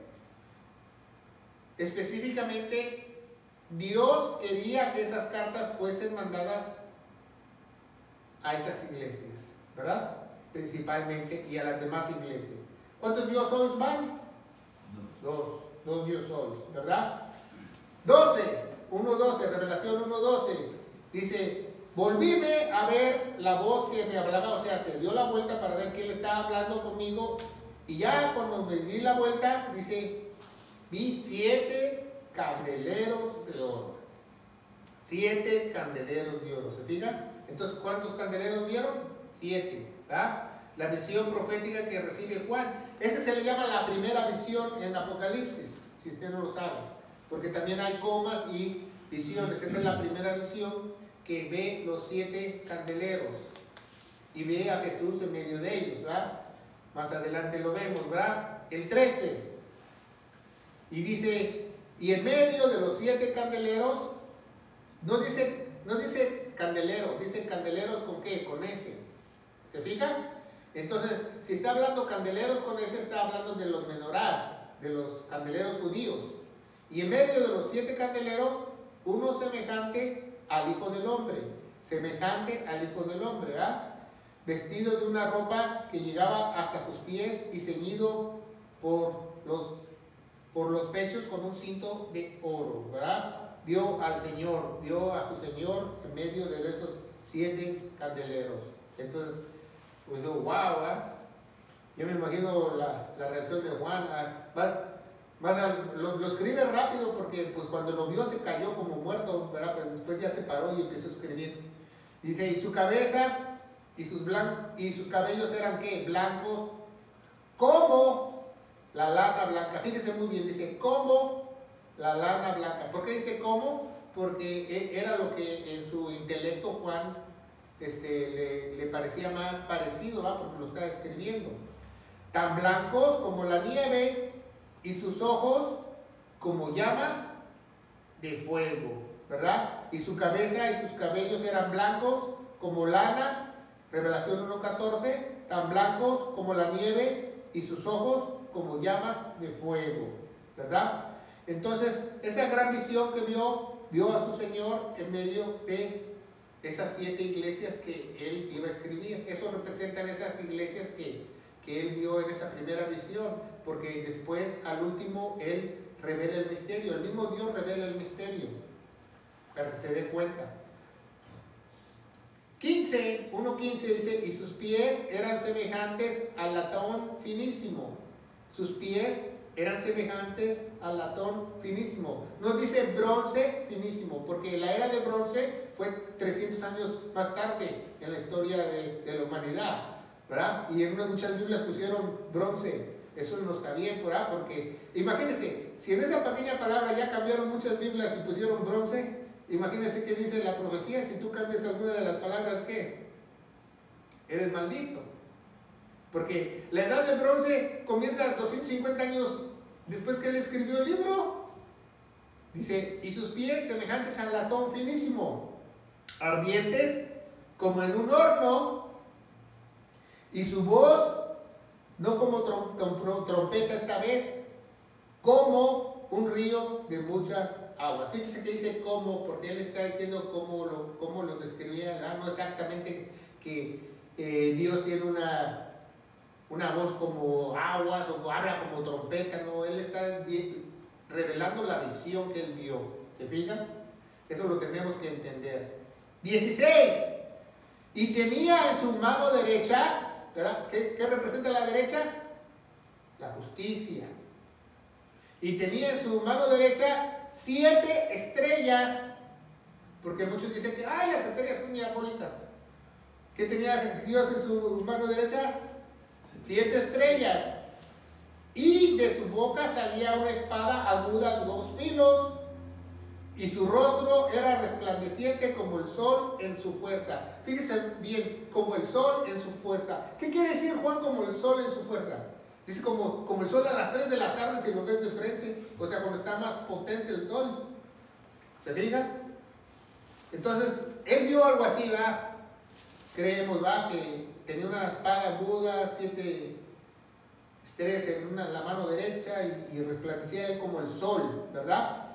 específicamente Dios quería que esas cartas fuesen mandadas a esas iglesias, ¿verdad? Principalmente, y a las demás iglesias. ¿Cuántos Dios sois van? Dos Dios sois, ¿verdad? 1:12, Revelación 1:12, dice, volvíme a ver la voz que me hablaba, o sea, se dio la vuelta para ver quién estaba hablando conmigo, y ya cuando me di la vuelta, dice, vi 7 candeleros de oro. 7 candeleros de oro, ¿se fijan? Entonces, ¿cuántos candeleros vieron? 7, ¿verdad? La visión profética que recibe Juan. Ese se le llama la primera visión en Apocalipsis, si usted no lo sabe. Porque también hay comas y visiones. Esa es la primera visión que ve los 7 candeleros. Y ve a Jesús en medio de ellos, ¿verdad? Más adelante lo vemos, ¿verdad? El 13. Y dice, y en medio de los 7 candeleros, no dice candelero, dice candeleros con qué, con S. ¿Se fijan? Entonces, si está hablando candeleros con S, está hablando de los menorás, de los candeleros judíos. Y en medio de los 7 candeleros, uno semejante al Hijo del Hombre, semejante al Hijo del Hombre, ¿verdad? Vestido de una ropa que llegaba hasta sus pies y ceñido por los pechos con un cinto de oro, ¿verdad? Vio a su Señor en medio de esos 7 candeleros. Entonces, pues digo, wow, ¿verdad? Yo me imagino la reacción de Juan. Lo escribe rápido porque pues cuando lo vio se cayó como muerto, ¿verdad? Pero después ya se paró y empezó a escribir. Dice, y su cabeza y sus cabellos eran ¿qué? Blancos como la lana blanca. Fíjese muy bien, dice como la lana blanca. ¿Por qué dice como? Porque era lo que en su intelecto Juan le parecía más parecido, ¿va? Porque lo estaba escribiendo. Tan blancos como la nieve y sus ojos como llama de fuego, ¿verdad? Y su cabeza y sus cabellos eran blancos como lana, Revelación 1:14, tan blancos como la nieve y sus ojos como llama de fuego, ¿verdad? Entonces, esa gran visión que vio a su Señor en medio de esas 7 iglesias que él iba a escribir. Eso representan esas iglesias que él vio en esa primera visión, porque después, al último, él revela el misterio. El mismo Dios revela el misterio, para que se dé cuenta. 1:15 dice, y sus pies eran semejantes al latón finísimo. Sus pies eran semejantes al latón finísimo. No dice bronce finísimo, porque la era de bronce fue 300 años más tarde en la historia de la humanidad, ¿verdad? Y en muchas Biblias pusieron bronce. Eso no está bien, ¿verdad? Porque imagínense, si en esa pequeña palabra ya cambiaron muchas Biblias y pusieron bronce, imagínense qué dice la profecía. Si tú cambias alguna de las palabras, ¿qué? Eres maldito. Porque la edad de bronce comienza 250 años después que él escribió el libro. Dice, y sus pies semejantes al latón finísimo, ardientes como en un horno, y su voz, no como trompeta esta vez, como un río de muchas aguas. Fíjese que dice como, porque él está diciendo cómo lo describía, ¿verdad? No exactamente que Dios tiene una voz como aguas o habla como trompeta, no, él está revelando la visión que él vio. ¿Se fijan? Eso lo tenemos que entender. 16. Y tenía en su mano derecha, ¿verdad? ¿Qué representa la derecha? La justicia. Y tenía en su mano derecha 7 estrellas, porque muchos dicen que las estrellas son diabólicas. ¿Qué tenía Dios en su mano derecha? 7 estrellas. Y de su boca salía una espada aguda de 2 filos, y su rostro era resplandeciente como el sol en su fuerza. Fíjense bien, como el sol en su fuerza. ¿Qué quiere decir Juan como el sol en su fuerza? Dice como el sol a las 3 de la tarde si lo ves de frente, o sea, cuando está más potente el sol. ¿Se fijan? Entonces, él vio algo así, ¿verdad? Creemos, ¿verdad? Que tenía una espada aguda, 7 estrellas en la mano derecha y resplandecía él como el sol, ¿verdad?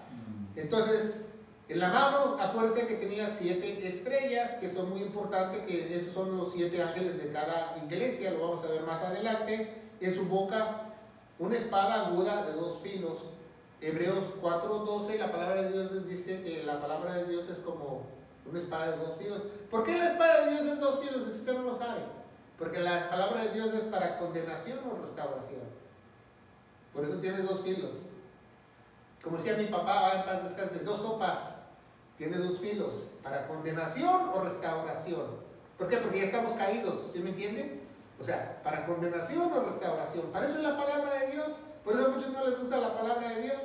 Entonces, en la mano, acuérdense que tenía 7 estrellas, que son muy importantes, que esos son los 7 ángeles de cada iglesia, lo vamos a ver más adelante. En su boca, una espada aguda de 2 filos. Hebreos 4:12, la palabra de Dios dice que la palabra de Dios es como una espada de 2 filos. ¿Por qué la espada de Dios es 2 filos? Si usted no lo sabe. Porque la palabra de Dios es para condenación o restauración. Por eso tiene 2 filos. Como decía mi papá, en paz descanse, 2 sopas, tiene 2 filos, para condenación o restauración. ¿Por qué? Porque ya estamos caídos, ¿sí me entienden? O sea, para condenación o restauración. Para eso es la palabra de Dios. Por eso a muchos no les gusta la palabra de Dios.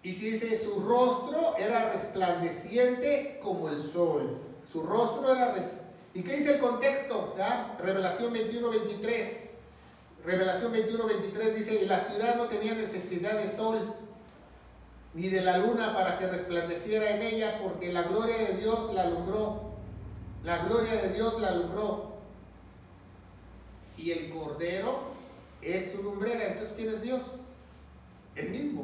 Y si dice, su rostro era resplandeciente como el sol. Su rostro era... ¿Y qué dice el contexto? ¿Ya? Revelación 21:23. Revelación 21:23 dice, y la ciudad no tenía necesidad de sol, ni de la luna para que resplandeciera en ella, porque la gloria de Dios la alumbró. La gloria de Dios la alumbró. Y el Cordero es su lumbrera. Entonces, ¿quién es Dios? El mismo.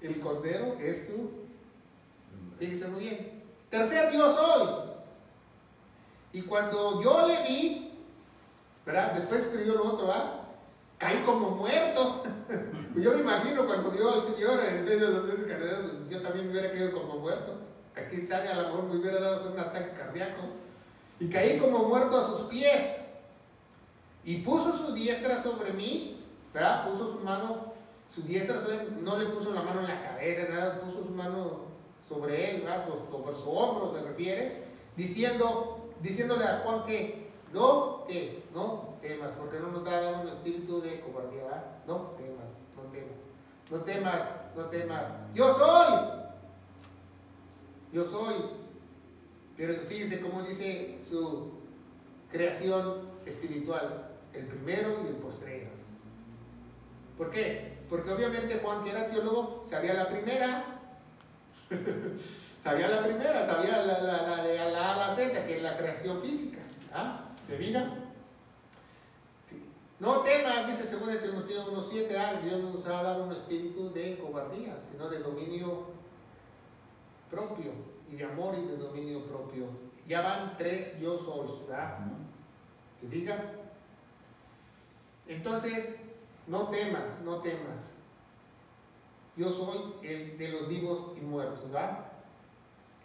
El Cordero es su... Fíjense muy bien. Tercer yo soy. Y cuando yo le vi, ¿verdad? Después escribió lo otro, ¿verdad? Caí como muerto. Pues yo me imagino cuando vio al Señor en medio de los descargados, pues yo también me hubiera quedado como muerto. Aquí sabe, a lo mejor me hubiera dado un ataque cardíaco. Y caí como muerto a sus pies. Y puso su diestra sobre mí, ¿verdad? Puso su mano, su diestra sobre él, no le puso la mano en la cabeza, nada, puso su mano sobre él, ¿verdad? Sobre su hombro se refiere, diciéndole a Juan que no temas, porque no nos ha dado un espíritu de cobardía, ¿verdad? No temas. Yo soy. Pero fíjense cómo dice su creación espiritual, el primero y el postrero. ¿Por qué? Porque obviamente Juan, que era teólogo, sabía la primera, sabía la de la A a la Z, que es la creación física. ¿Ah? ¿Se fijan? No temas, dice 2 Timoteo 1:7, Dios no nos ha dado un espíritu de cobardía, sino de dominio propio, y de amor y de dominio propio. Ya van 3 yo soy, ¿verdad? ¿Se fijan? Entonces, no temas. Yo soy el de los vivos y muertos, ¿verdad?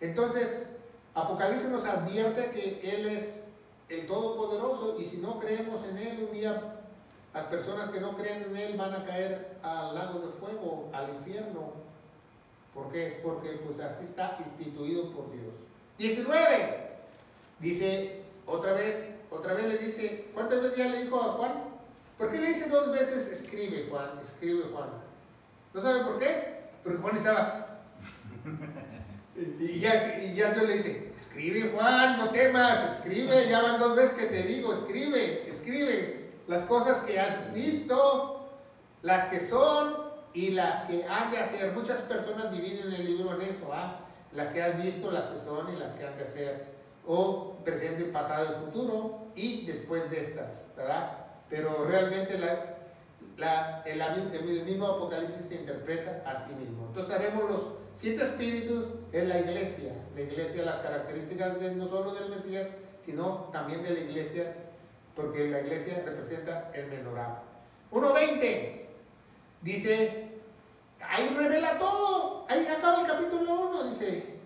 Entonces, Apocalipsis nos advierte que Él es el Todopoderoso, y si no creemos en Él, un día las personas que no creen en Él van a caer al lago de fuego, al infierno. ¿Por qué? Porque pues así está instituido por Dios. 19. Dice, otra vez le dice, ¿cuántas veces ya le dijo a Juan? ¿Por qué le dice 2 veces escribe Juan? ¿No sabe por qué? Porque Juan estaba... y ya Dios le dice, escribe Juan, no temas, escribe, ya van 2 veces que te digo, escribe las cosas que has visto, las que son y las que han de hacer. Muchas personas dividen el libro en eso, las que has visto, las que son y las que han de hacer, o presente, pasado y futuro, y después de estas, ¿verdad? Pero realmente el mismo Apocalipsis se interpreta a sí mismo. Entonces sabemos los 7 espíritus en la iglesia, las características no solo del Mesías, sino también de la iglesia, porque la iglesia representa el menorá. 1:20 dice, ahí revela todo, ahí acaba el capítulo 1, dice,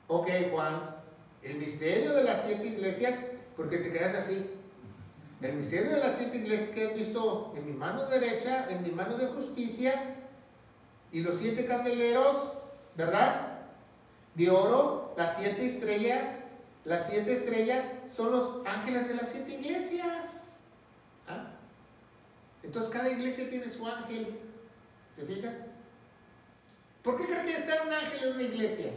ok Juan, el misterio de las 7 iglesias, porque te quedas así, el misterio de las 7 iglesias que has visto en mi mano derecha, en mi mano de justicia, y los 7 candeleros, ¿verdad? De oro, las 7 estrellas son los ángeles de las 7 iglesias. Entonces cada iglesia tiene su ángel. ¿Se fijan? ¿Por qué cree que está un ángel en una iglesia?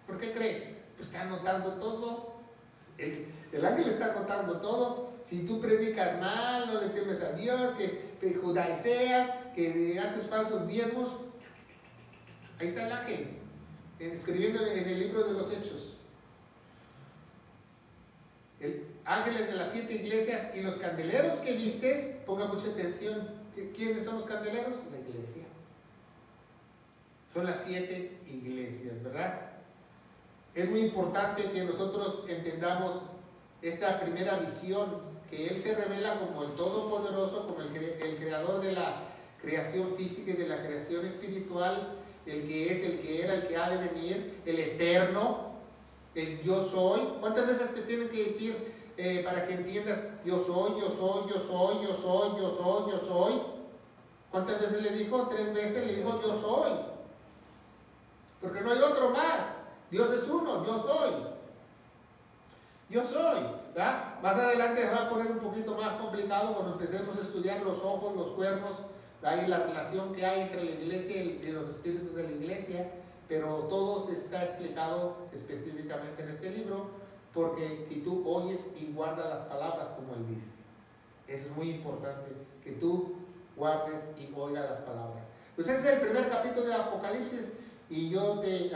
¿Por qué cree? Pues está anotando todo. El ángel está anotando todo. Si tú predicas mal, no le temes a Dios, que judaiceas, que haces falsos diezmos, ahí está el ángel, escribiendo en el libro de los Hechos. Ángeles de las 7 iglesias y los candeleros que vistes, pongan mucha atención. ¿Quiénes son los candeleros? La iglesia. Son las 7 iglesias, ¿verdad? Es muy importante que nosotros entendamos esta primera visión, que Él se revela como el Todopoderoso, como el creador de la creación física y de la creación espiritual, el que es, el que era, el que ha de venir, el eterno, el yo soy. ¿Cuántas veces te tienen que decir para que entiendas yo soy? ¿Cuántas veces le dijo? 3 veces le dijo yo soy. Porque no hay otro más. Dios es uno, yo soy. ¿verdad? Más adelante se va a poner un poquito más complicado cuando empecemos a estudiar los ojos, los cuernos, y la relación que hay entre la iglesia y los espíritus de la iglesia, pero todo se está explicado específicamente en este libro, porque si tú oyes y guardas las palabras como Él dice, eso es muy importante, que tú guardes y oigas las palabras. Pues ese es el primer capítulo de Apocalipsis, y yo te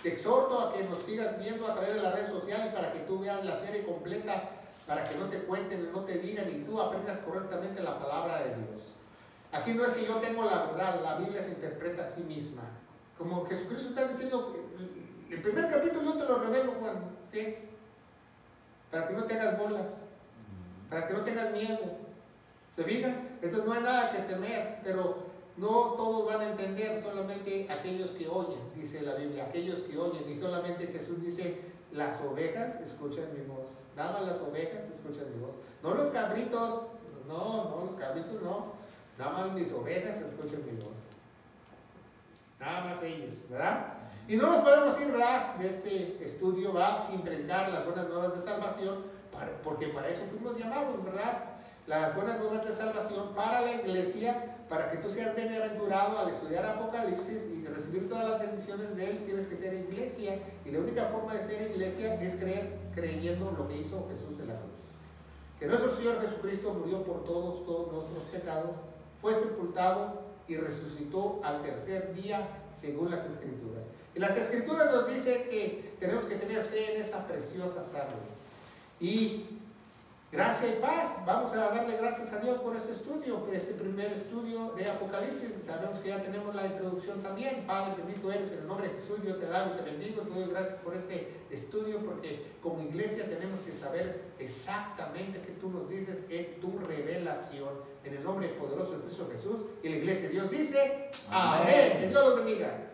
exhorto a que nos sigas viendo a través de las redes sociales para que tú veas la serie completa, para que no te cuenten, no te digan, y tú aprendas correctamente la palabra de Dios. Aquí no es que yo tengo la verdad, la Biblia se interpreta a sí misma. Como Jesucristo está diciendo, el primer capítulo yo te lo revelo, Juan, ¿qué es? Para que no te hagas bolas, para que no tengas miedo. ¿Se fijan? Entonces no hay nada que temer, pero no todos van a entender, solamente aquellos que oyen, dice la Biblia, aquellos que oyen. Y solamente Jesús dice, las ovejas escuchan mi voz. Nada más las ovejas escuchan mi voz. No los cabritos, no, los cabritos no. Nada más mis ovejas escuchan mi voz. Nada más ellos, ¿verdad? Y no nos podemos ir, ¿verdad?, de este estudio, ¿va?, sin predicar las buenas nuevas de salvación, porque para eso fuimos llamados, ¿verdad? Las buenas nuevas de salvación para la iglesia, para que tú seas bienaventurado al estudiar Apocalipsis y recibir todas las bendiciones de él, tienes que ser iglesia. Y la única forma de ser iglesia es creyendo lo que hizo Jesús en la cruz. Que nuestro Señor Jesucristo murió por todos nuestros pecados, fue sepultado y resucitó al tercer día según las Escrituras. Y las Escrituras nos dicen que tenemos que tener fe en esa preciosa sangre. Y gracia y paz, vamos a darle gracias a Dios por este estudio, este primer estudio de Apocalipsis. Sabemos que ya tenemos la introducción también. Padre, bendito eres, en el nombre de Jesús, Dios te alabo y te bendigo, te doy gracias por este estudio, porque como iglesia tenemos que saber exactamente qué tú nos dices en tu revelación, en el nombre poderoso de Cristo Jesús. Y la iglesia de Dios dice, amén. Que Dios los bendiga.